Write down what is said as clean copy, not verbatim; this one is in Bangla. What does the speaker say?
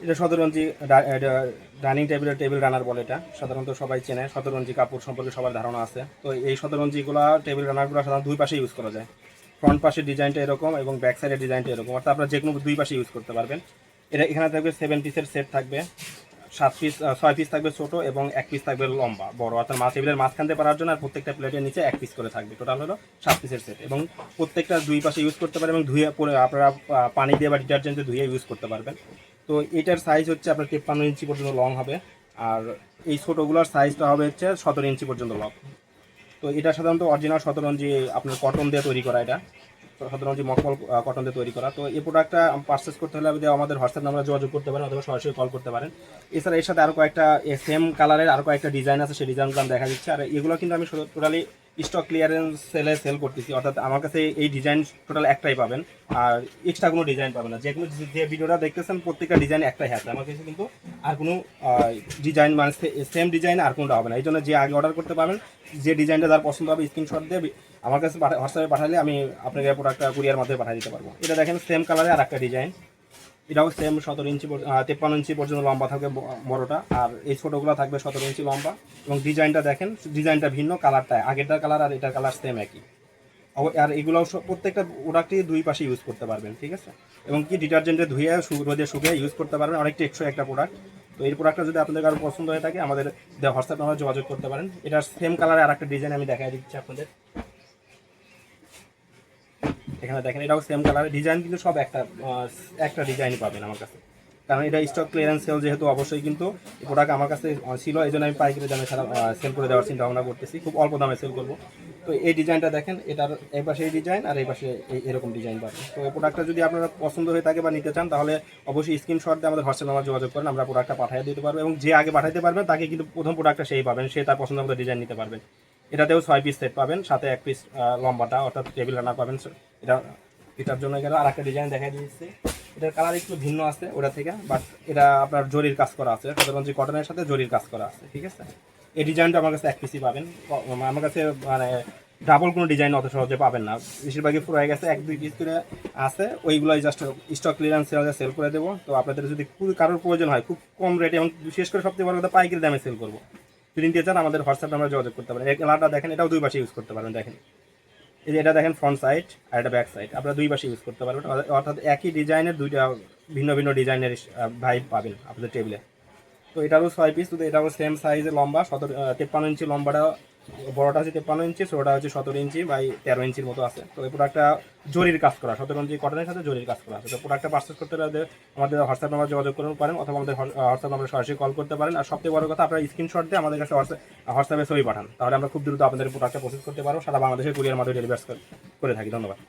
এটা শতরঞ্জি ডাইনিং টেবিলের টেবিল রানার বলে। এটা সাধারণত সবাই চেনে, শতরঞ্জি কাপড় সম্পর্কে সবার ধারণা আছে। তো এই শতরঞ্জিগুলো টেবিল রানারগুলো সাধারণত দুই পাশে ইউজ করা যায়। ফ্রন্ট পাশের ডিজাইনটা এরকম এবং ব্যাক সাইডের ডিজাইনটা এরকম, অর্থাৎ আপনারা যে কোনো দুই পাশে ইউজ করতে পারবেন। এটা এখানে থাকবে 7 পিসের সেট থাকবে, 6 পিস থাকবে ছোট এবং 1 পিস থাকবে লম্বা বড়, অর্থাৎ টেবিলের মাঝখান দিয়ে পারার জন্য। আর প্রত্যেকটা প্লেটের নিচে 1 পিস করে থাকবে। টোটাল হলো 7 পিসের সেট এবং প্রত্যেকটা দুই পাশে ইউজ করতে পারবেন এবং ধুয়ে পরে আপনারা পানি দিয়ে বা ডিটারজেন্টে ধুয়ে ইউজ করতে পারবেন। তো এটার সাইজ হচ্ছে আপনার 53 ইঞ্চি পর্যন্ত লং হবে, আর এই ছোটোগুলোর সাইজটা হবে হচ্ছে 17 ইঞ্চি পর্যন্ত লং। তো এটা সাধারণত অরিজিনাল শতরঞ্জি আপনার কটন দিয়ে তৈরি করা। এটা শতরঞ্জি মখমল কটন দিয়ে তৈরি করা। তো এই প্রোডাক্টটা পারচেস করতে হলে আমাদের হোয়াটসঅ্যাপ নাম্বারে যোগাযোগ করতে পারেন অথবা সরাসরি কল করতে পারেন। এছাড়া এর সাথে আরও কয়েকটা সেম কালারের আরও কয়েকটা ডিজাইন আছে, সেই ডিজাইনগুলো আমি দেখা দিচ্ছি। আর এগুলো কিন্তু আমি টোটালি স্টক ক্লিয়ারেন্স সেলে সেল করতেছি, অর্থাৎ আমার কাছে এই ডিজাইন টোটাল একটাই পাবেন, আর এক্সট্রা কোনো ডিজাইন পাবেন না। যে ভিডিওটা দেখতেছেন প্রত্যেকটা ডিজাইন একটাই আছে আমার কাছে, কিন্তু আর কোনো ডিজাইন মানে সেম ডিজাইন আর কোনোটা হবে না। এই জন্য যে আগে অর্ডার করতে পারবেন, যে ডিজাইনটা যার পছন্দ হবে স্ক্রিনশট দিয়ে আমার কাছে হোয়াটসঅ্যাপে পাঠালে আমি আপনাকে প্রোডাক্টটা কুরিয়ার মাধ্যমে পাঠিয়ে দিতে পারবো। এটা দেখেন সেম কালারে আর একটা ডিজাইন, এটাও সেম 17 ইঞ্চি 53 ইঞ্চি পর্যন্ত লম্বা থাকবে বড়টা, আর এই ছোটোগুলো থাকবে 17 ইঞ্চি লম্বা। এবং ডিজাইনটা দেখেন, ডিজাইনটা ভিন্ন, কালারটা আগেরটার কালার আর এটার কালার সেম একই। আর এগুলো প্রত্যেকটা প্রোডাক্টই দুই পাশে ইউজ করতে পারবেন, ঠিক আছে। এবং কি ডিটারজেন্টে ধুয়ে রোদে শুকিয়ে ইউজ করতে পারবেন, অনেক টেকসই একটা প্রোডাক্ট। তো এই প্রোডাক্টটা যদি আপনাদের কারো পছন্দ হয়ে থাকে আমাদের হোয়াটসঅ্যাপ নাম্বারে যোগাযোগ করতে পারেন। এটার সেম কালারে আর একটা ডিজাইন আমি দেখাই দিচ্ছি আপনাদের। এখানে দেখেন এটাও সেম কালারের ডিজাইন, কিন্তু সব একটা ডিজাইনই পাবেন আমার কাছে, কারণ এটা স্টক ক্লিয়ারেন্স সেল যেহেতু অবশ্যই কিন্তু প্রোডাক্ট আমার কাছে ছিল, এই জন্য আমি পাইকারি দামে সেল করে দেওয়ার চিন্তা ভাবনা করতেছি, খুব অল্প দামে সেল করবো। তো এই ডিজাইনটা দেখেন, এটার এই পাশে এই ডিজাইন আর এই পাশে এরকম ডিজাইন পাবেন। তো এই প্রোডাক্টটা যদি আপনারা পছন্দ হয়ে থাকে বা নিতে চান, তাহলে অবশ্যই স্ক্রিনশট দিয়ে আমাদের হোয়াটসঅ্যাপ নাম্বার যোগাযোগ করেন, আমরা প্রোডাক্টটা পাঠিয়ে দিতে পারবো। এবং যে আগে পাঠাইতে পারবেন তাকে কিন্তু প্রথম প্রোডাক্টটা সেই পাবেন, সে তার পছন্দ মতো ডিজাইন নিতে পারবেন। এটাতেও 6 পিস সেট পাবেন, সাথে 1 পিস লম্বাটা অর্থাৎ টেবিল রানার পাবেন। এটার জন্য গেল আর একটা ডিজাইন দেখাই দিচ্ছি। এটার কালার একটু ভিন্ন আছে ওটা থেকে, বাট এটা আপনার জরির কাজ করা আছে, সাধারণত কটনের সাথে জরির কাজ করা আছে, ঠিক আছে। এই ডিজাইনটা আমার কাছে 1 পিসই পাবেন, আমার কাছে মানে ডাবল কোনো ডিজাইন অত সহজে পাবেন না, বেশিরভাগই পুরো হয়ে গেছে, 1-2 পিস করে আছে, ওইগুলোই জাস্ট স্টক ক্লিয়ারেন্স সেল করে দেবো। তো আপনাদের যদি কারোর প্রয়োজন হয় খুব কম রেটে এবং বিশেষ করে সবথেকে বড় কথা পাইকারি দামে সেল করবো, যদি নিতে চান আমাদের হোয়াটসঅ্যাপ নাম্বারে যোগাযোগ করতে পারেন। এই কালারটা দেখেন, এটাও দুই পাশে ইউজ করতে পারেন। দেখেন এই যে এটা দেখেন ফ্রন্ট সাইড আর এটা ব্যাক সাইড, আপনারা দুই পাশে ইউজ করতে পারবেন, অর্থাৎ একই ডিজাইনের দুইটা ভিন্ন ভিন্ন ডিজাইনের ভাইব পাবেন আপনাদের টেবিলে। তো এটারও 6 পিস, কিন্তু এটাও সেম সাইজে লম্বা, 53 ইঞ্চি লম্বাটা, বড়টা হচ্ছে 53 ইঞ্চি, ছোটোটা হচ্ছে 17 ইঞ্চি বাই 13 ইঞ্চির মতো আছে। তো এই প্রোডাক্টটা জরির কাজ করা, 17 ইঞ্চি কটনের সাথে জরির কাজ করা আছে। তো প্রোডাক্টটা পারচেস করতে হলে আমাদের হোয়াটসঅ্যাপ নাম্বার যোগাযোগ করতে পারেন অথবা আমাদের হোয়াটসঅ্যাপ নাম্বারে সরাসরি কল করতে পারেন। আর সবথেকে বড় কথা, আপনারা স্ক্রিনশট দিয়ে আমাদের কাছে হোয়াটসঅ্যাপে ছবি পাঠান, তাহলে আমরা খুব দ্রুত আপনাদের প্রোডাক্টটা প্রসেস করতে পারবো। সারা বাংলাদেশের কুরিয়ার মাধ্যমে ডেলিভারি করে থাকি। ধন্যবাদ।